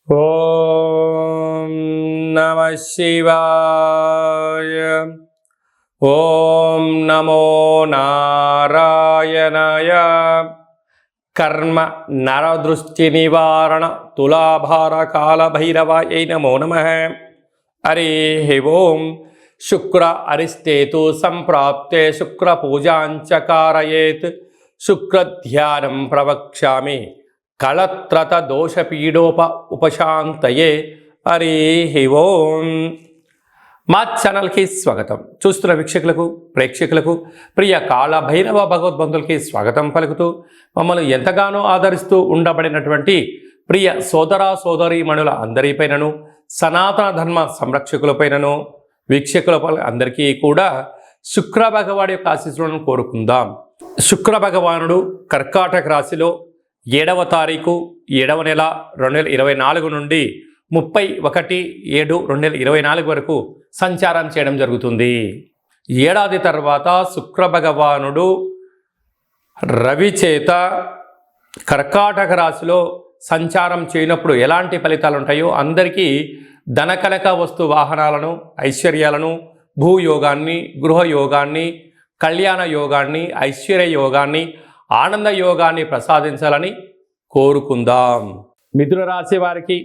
ఓం నమః శివాయ. ఓం నమో నారాయణాయ. కర్మ నరదృష్టి నివారణ తులాభార కాల భైరవాయ నమో నమః. హరి ఓం. శుక్ర అరిష్టేతు సంప్రాప్తే శుక్ర పూజాంచ కారయేత్. శుక్రధ్యానం ప్రవక్ష్యామి కళత్రత దోషపీడోప ఉపశాంతయే. హరి ఓం. మా ఛానల్కి స్వాగతం. చూస్తున్న వీక్షకులకు ప్రేక్షకులకు ప్రియ కాళభైరవ భగవద్బంధులకి స్వాగతం పలుకుతూ మమ్మల్ని ఎంతగానో ఆదరిస్తూ ఉండబడినటువంటి ప్రియ సోదర సోదరీమణుల అందరిపైనను సనాతన ధర్మ సంరక్షకులపైనను వీక్షకుల అందరికీ కూడా శుక్ర భగవాడి యొక్క ఆశీస్సులను కోరుకుందాం. శుక్ర భగవానుడు కర్కాటక రాశిలో 7వ తారీఖు 7వ నెల 2024 నుండి 31/7/2024 వరకు సంచారం చేయడం జరుగుతుంది. ఏడాది తర్వాత శుక్ర భగవానుడు రవి చేత కర్కాటక రాశిలో సంచారం చేయనప్పుడు ఎలాంటి ఫలితాలు ఉంటాయో అందరికీ ధనకనక వస్తు వాహనాలను, ఐశ్వర్యాలను, భూయోగాన్ని, గృహయోగాన్ని, కళ్యాణ యోగాన్ని, ఐశ్వర్య యోగాన్ని, ఆనంద యోగాన్ని ప్రసాదించాలని కోరుకుందాం. మిథున రాశి వారికి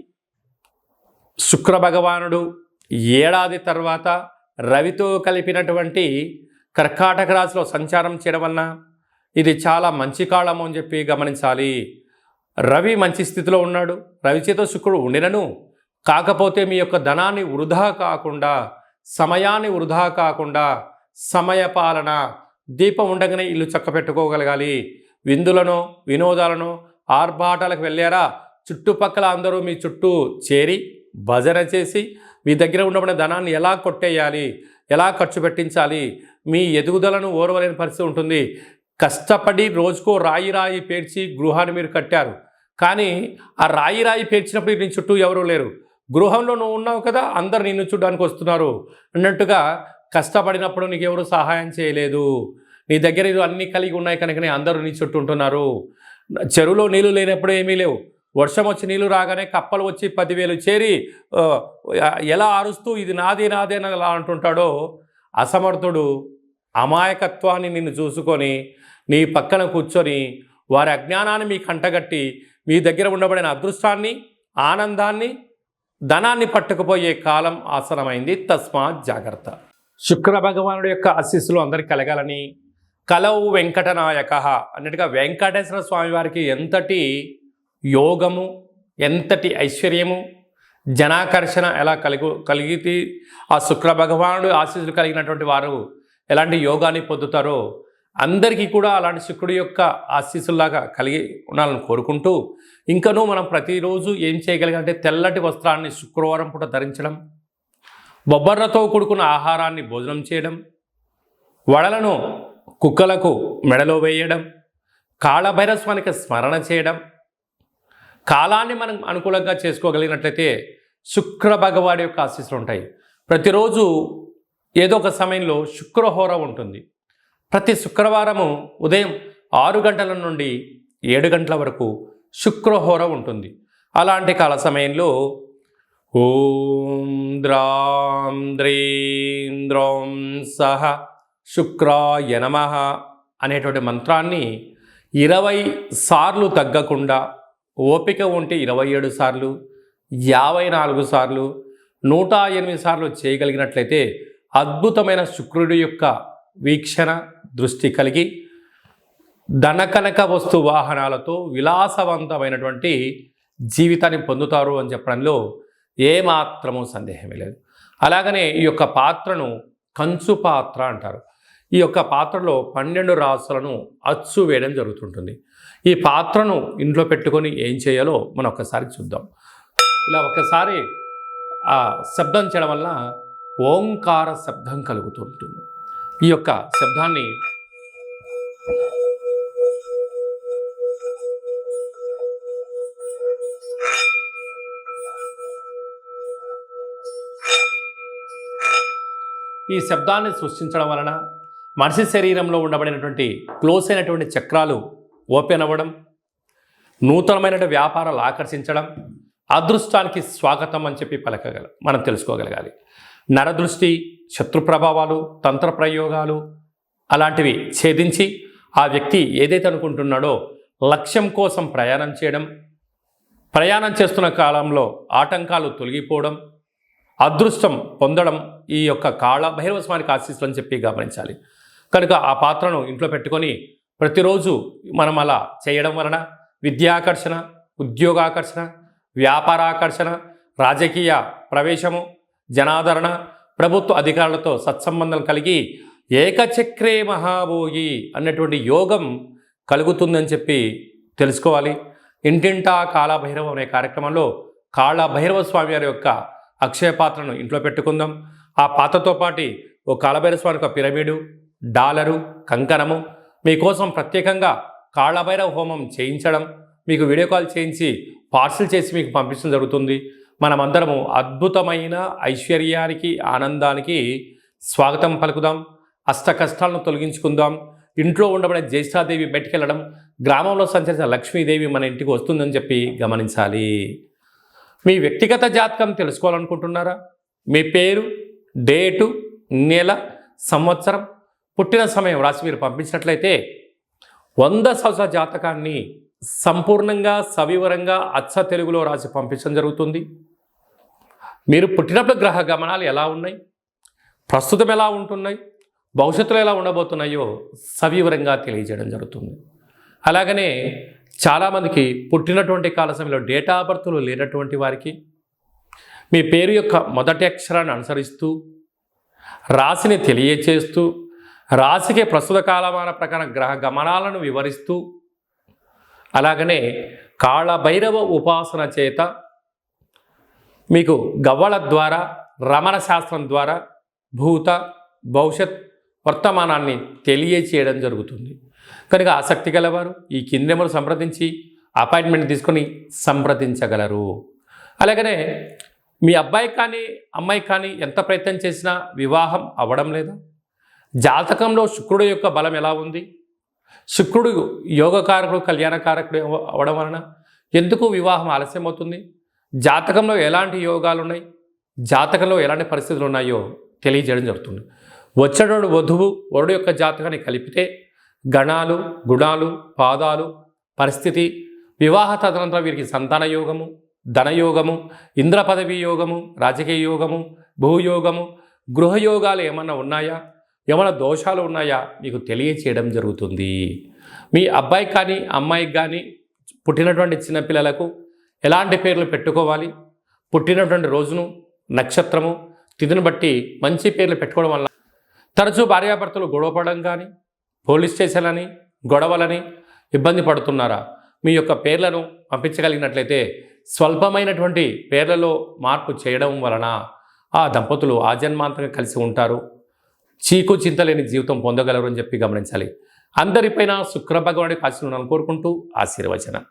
శుక్ర భగవానుడు ఏడాది తర్వాత రవితో కలిపినటువంటి కర్కాటక రాశిలో సంచారం చేయడం వలన ఇది చాలా మంచి కాలము అని చెప్పి గమనించాలి. రవి మంచి స్థితిలో ఉన్నాడు. రవి చేత శుక్రుడు ఉండినను కాకపోతే మీ యొక్క ధనాన్ని వృధా కాకుండా, సమయాన్ని వృధా కాకుండా, సమయపాలన, దీపం ఉండగానే ఇల్లు చక్క పెట్టుకోగలగాలి. విందులను, వినోదాలను, ఆర్భాటాలకు వెళ్ళారా, చుట్టుపక్కల అందరూ మీ చుట్టూ చేరి భజన చేసి మీ దగ్గర ఉండబడిన ధనాన్ని ఎలా కొట్టేయాలి, ఎలా ఖర్చు పెట్టించాలి, మీ ఎదుగుదలను ఓర్వలేని పరిస్థితి ఉంటుంది. కష్టపడి రోజుకో రాయి పేర్చి గృహాన్ని మీరు కట్టారు. కానీ ఆ రాయి పేర్చినప్పుడు నీ చుట్టూ ఎవరూ లేరు. గృహంలో నువ్వు ఉన్నావు కదా, అందరు నిన్ను చూడడానికి వస్తున్నారు అన్నట్టుగా కష్టపడినప్పుడు నీకు ఎవరు సహాయం చేయలేదు. నీ దగ్గర అన్నీ కలిగి ఉన్నాయి కనుకనే అందరూ నీ చుట్టూ ఉంటున్నారు. చెరువులో నీళ్లు లేనప్పుడు ఏమీ లేవు. వర్షం వచ్చి నీళ్లు రాగానే కప్పలు వచ్చి 10,000 చేరి ఎలా అరుస్తూ ఇది నాదే నాదే అని అలా అంటుంటాడో, అసమర్థుడు అమాయకత్వాన్ని నిన్ను చూసుకొని నీ పక్కన కూర్చొని వారి అజ్ఞానాన్ని మీ కంటగట్టి మీ దగ్గర ఉండబడిన అదృష్టాన్ని, ఆనందాన్ని, ధనాన్ని పట్టుకుపోయే కాలం ఆసనమైంది. తస్మాత్ జాగ్రత్త. శుక్ర భగవానుడి యొక్క ఆశీస్సులు అందరికీ కలగాలని, కలవు వెంకటనాయక అన్నట్టుగా వెంకటేశ్వర స్వామి వారికి ఎంతటి యోగము, ఎంతటి ఐశ్వర్యము, జనాకర్షణ ఎలా కలిగితే ఆ శుక్ర భగవానుడు ఆశీస్సులు కలిగినటువంటి వారు ఎలాంటి యోగాన్ని పొందుతారో అందరికీ కూడా అలాంటి శుక్రుడి యొక్క ఆశీస్సుల్లాగా కలిగి ఉండాలని కోరుకుంటూ, ఇంకనూ మనం ప్రతిరోజు ఏం చేయగలిగాలంటే తెల్లటి వస్త్రాన్ని శుక్రవారం పూట ధరించడం, బొబ్బర్లతో కూడుకున్న ఆహారాన్ని భోజనం చేయడం, వడలను కుక్కలకు మెడలో వేయడం, కాళభైరస్వానికి స్మరణ చేయడం, కాలాన్ని మనం అనుకూలంగా చేసుకోగలిగినట్లయితే శుక్ర భగవాడి యొక్క ఆశీస్సులు ఉంటాయి. ప్రతిరోజు ఏదో ఒక సమయంలో శుక్రహోర ఉంటుంది. ప్రతి శుక్రవారము ఉదయం 6 గంటల నుండి 7 గంటల వరకు శుక్రహోర ఉంటుంది. అలాంటి కాల సమయంలో ఓం ద్రాం ద్రీం ద్రౌం సహ శుక్రాయ నమః అనేటువంటి మంత్రాన్ని 20 సార్లు తగ్గకుండా, ఓపిక ఉంటే 27 సార్లు, 54 సార్లు, 108 సార్లు చేయగలిగినట్లయితే అద్భుతమైన శుక్రుడి యొక్క వీక్షణ దృష్టి కలిగి ధనకనక వస్తు వాహనాలతో విలాసవంతమైనటువంటి జీవితాన్ని పొందుతారు అని చెప్పడంలో ఏమాత్రమూ సందేహమే లేదు. అలాగనే ఈ యొక్క పాత్రను కంచు పాత్ర అంటారు. ఈ యొక్క పాత్రలో 12 రాసులను అచ్చు వేయడం జరుగుతుంటుంది. ఈ పాత్రను ఇంట్లో పెట్టుకొని ఏం చేయాలో మనం ఒక్కసారి చూద్దాం. ఇలా ఒక్కసారి ఆ శబ్దం చేయడం వల్ల ఓంకార శబ్దం కలుగుతూ ఉంటుంది. ఈ యొక్క శబ్దాన్ని సృష్టించడం వలన మనిషి శరీరంలో ఉండబడినటువంటి క్లోజ్ అయినటువంటి చక్రాలు ఓపెన్ అవ్వడం, నూతనమైన వ్యాపారాలు ఆకర్షించడం, అదృష్టానికి స్వాగతం అని చెప్పి మనం తెలుసుకోగలగాలి. నరదృష్టి, శత్రు ప్రభావాలు, తంత్ర ప్రయోగాలు అలాంటివి ఛేదించి ఆ వ్యక్తి ఏదైతే అనుకుంటున్నాడో లక్ష్యం కోసం ప్రయాణం చేస్తున్న కాలంలో ఆటంకాలు తొలగిపోవడం, అదృష్టం పొందడం ఈ యొక్క కాళ భైరవ స్వామికి ఆశీస్సులు అని చెప్పి గమనించాలి. కనుక ఆ పాత్రను ఇంట్లో పెట్టుకొని ప్రతిరోజు మనం అలా చేయడం వలన విద్యాకర్షణ, ఉద్యోగాకర్షణ, వ్యాపారాకర్షణ, రాజకీయ ప్రవేశము, జనాదరణ, ప్రభుత్వ అధికారులతో సత్సంబంధం కలిగి ఏకచక్రే మహాభోగి అన్నటువంటి యోగం కలుగుతుందని చెప్పి తెలుసుకోవాలి. ఇంటింటా కాళభైరవం అనే కార్యక్రమంలో కాళభైరవ స్వామి వారి యొక్క అక్షయ పాత్రను ఇంట్లో పెట్టుకుందాం. ఆ పాత్రతో పాటు ఓ కాళభైరవ స్వామి యొక్క పిరమిడు, డాలరు, కంకణము మీకోసం ప్రత్యేకంగా కాళభైరవ హోమం చేయించడం, మీకు వీడియో కాల్ చేయించి పార్సిల్ చేసి మీకు పంపించడం జరుగుతుంది. మనమందరము అద్భుతమైన ఐశ్వర్యానికి, ఆనందానికి స్వాగతం పలుకుదాం. అష్ట కష్టాలను తొలగించుకుందాం. ఇంట్లో ఉండబడే జ్యేష్ఠాదేవి బయటికెళ్ళడం, గ్రామంలో సంచరించిన లక్ష్మీదేవి మన ఇంటికి వస్తుందని చెప్పి గమనించాలి. మీ వ్యక్తిగత జాతకం తెలుసుకోవాలనుకుంటున్నారా? మీ పేరు, డేటు, నెల, సంవత్సరం, పుట్టిన సమయం రాసి మీరు పంపించినట్లయితే 100 సంవత్సరాల జాతకాన్ని సంపూర్ణంగా సవివరంగా అచ్చ తెలుగులో రాసి పంపించడం జరుగుతుంది. మీరు పుట్టినప్పుడు గ్రహ గమనాలు ఎలా ఉన్నాయి, ప్రస్తుతం ఎలా ఉంటున్నాయి, భవిష్యత్తులో ఎలా ఉండబోతున్నాయో సవివరంగా తెలియజేయడం జరుగుతుంది. అలాగనే చాలామందికి పుట్టినటువంటి కాల సమయంలో డేటా ఆఫ్ బర్త్లు లేనటువంటి వారికి మీ పేరు యొక్క మొదటి అక్షరాన్ని అనుసరిస్తూ రాశిని తెలియచేస్తూ రాశికి ప్రస్తుత కాలమాన ప్రకారం గ్రహ గమనాలను వివరిస్తూ అలాగనే కాళభైరవ ఉపాసన చేత మీకు గవ్వల ద్వారా, రమణ శాస్త్రం ద్వారా భూత, భవిష్యత్, వర్తమానాన్ని తెలియచేయడం జరుగుతుంది. కనుక ఆసక్తి గలవారు ఈ కింది నెంబర్ సంప్రదించి అపాయింట్మెంట్ తీసుకొని సంప్రదించగలరు. అలాగనే మీ అబ్బాయి కానీ అమ్మాయి కానీ ఎంత ప్రయత్నం చేసినా వివాహం అవ్వడం లేదా? జాతకంలో శుక్రుడు యొక్క బలం ఎలా ఉంది? శుక్రుడు యోగకారకుడు, కళ్యాణకారకుడు అవ్వడం వలన ఎందుకు వివాహం ఆలస్యం అవుతుంది? జాతకంలో ఎలాంటి యోగాలు ఉన్నాయి, జాతకంలో ఎలాంటి పరిస్థితులు ఉన్నాయో తెలియజేయడం జరుగుతుంది. వచ్చేటోడు వధువు, వరుడు యొక్క జాతకాన్ని కలిపితే గణాలు, గుణాలు, పాదాలు, పరిస్థితి, వివాహ తదనంతరం వీరికి సంతాన యోగము, ధనయోగము, ఇంద్ర పదవి యోగము, రాజకీయ యోగము, భూయోగము, గృహయోగాలు ఏమన్నా ఉన్నాయా, ఏమైనా దోషాలు ఉన్నాయా మీకు తెలియచేయడం జరుగుతుంది. మీ అబ్బాయికి కానీ అమ్మాయికి కానీ పుట్టినటువంటి చిన్నపిల్లలకు ఎలాంటి పేర్లు పెట్టుకోవాలి, పుట్టినటువంటి రోజును, నక్షత్రము, తిథిని బట్టి మంచి పేర్లు పెట్టుకోవడం వల్ల తరచూ భార్యాభర్తలు గొడవపడడం కానీ, పోలీస్ స్టేషన్లని, గొడవలని ఇబ్బంది పడుతున్నారా? మీ యొక్క పేర్లను పంపించగలిగినట్లయితే స్వల్పమైనటువంటి పేర్లలో మార్పు చేయడం వలన ఆ దంపతులు ఆజన్మాంతంగా కలిసి ఉంటారు, చీకు చింతలేని జీవితం పొందగలరు అని చెప్పి గమనించాలి. అందరిపైన శుక్ర భగవానుడి ఆశీర్వాదాలను కోరుకుంటూ ఆశీర్వచనం.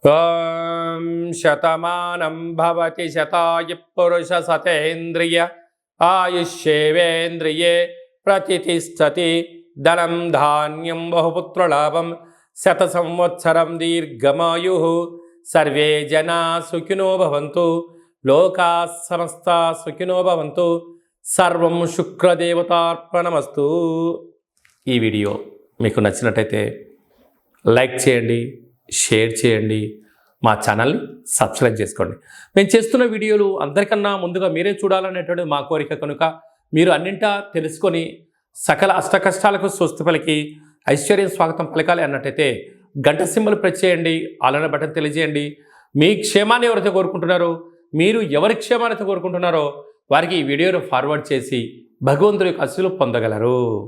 ఓం శతమానం భవతి శతాయ పురుష సతేంద్రియ ఆయుష్యేవేంద్రియే ప్రతిష్టతి ధనం ధాన్యం బహుపుత్రలాభం శత సంవత్సరం దీర్ఘమాయు సర్వే జనా సుఖినో భవంతు లోకా సమస్తా సుఖినో భవంతు సర్వం శుక్రదేవతార్పణమస్తు. ఈ వీడియో మీకు నచ్చినట్టయితే లైక్ చేయండి, షేర్ చేయండి, మా ఛానల్ని సబ్స్క్రైబ్ చేసుకోండి. మేము చేస్తున్న వీడియోలు అందరికన్నా ముందుగా మీరే చూడాలనేటువంటి మా కోరిక. కనుక మీరు అన్నింటా తెలుసుకొని సకల అష్టకష్టాలకు స్వస్తి పలికి ఐశ్వర్యం స్వాగతం పలకాలి అన్నట్టయితే గంట సింబల్ ప్రెస్ చేయండి, ఆలన బటన్ తెలియజేయండి. మీ క్షేమాన్ని ఎవరైతే కోరుకుంటున్నారో, మీరు ఎవరి క్షేమాన్ని కోరుకుంటున్నారో వారికి ఈ వీడియోను ఫార్వర్డ్ చేసి భగవంతుడి యొక్క ఆశీస్సులు పొందగలరు.